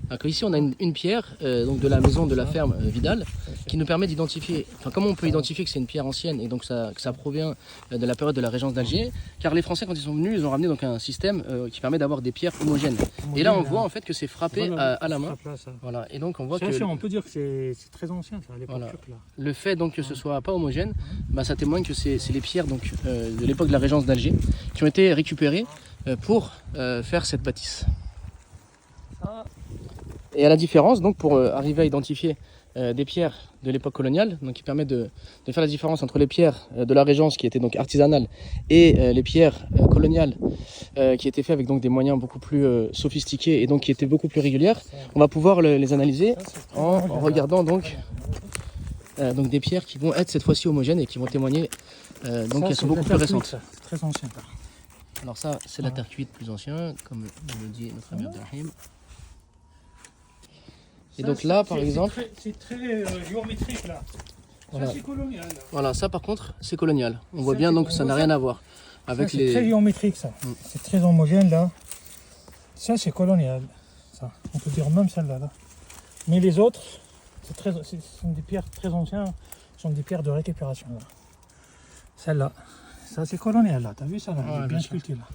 Alors ici on a une pierre donc de la maison de la ferme Vidal qui nous permet d'identifier, enfin comment on peut identifier que c'est une pierre ancienne et donc que ça provient de la période de la régence d'Alger, car les Français quand ils sont venus ils ont ramené donc un système qui permet d'avoir des pierres homogènes. Et là on voit en fait que c'est frappé à la main. Voilà, et donc on voit que on peut dire que c'est très ancien ça, à l'époque turque là. Le fait donc que ce soit pas homogène, bah, ça témoigne que c'est les pierres donc de l'époque de la régence d'Alger qui ont été récupérées pour faire cette bâtisse. Et à la différence, donc pour arriver à identifier des pierres de l'époque coloniale, donc qui permet de faire la différence entre les pierres de la Régence qui étaient donc artisanales et les pierres coloniales qui étaient faites avec donc des moyens beaucoup plus sophistiqués et donc qui étaient beaucoup plus régulières, on va pouvoir les analyser en regardant donc des pierres qui vont être cette fois-ci homogènes et qui vont témoigner donc qu'elles sont beaucoup plus récentes. C'est très ancien. Alors ça, c'est la terre cuite plus ancien, comme le dit notre ami Abdelrahim. Et donc là, par exemple... C'est très géométrique là. Voilà. Ça c'est colonial. Voilà, ça par contre, c'est colonial. On voit bien donc que ça n'a rien à voir avec C'est très géométrique ça. C'est très homogène là. Ça c'est colonial. Ça. On peut dire même celle-là. Là. Mais les autres, ce sont des pierres très anciennes. Ce sont des pierres de récupération là. Celle-là. Ça c'est colonial là. T'as vu ça là? Ouais, bien sculpté là.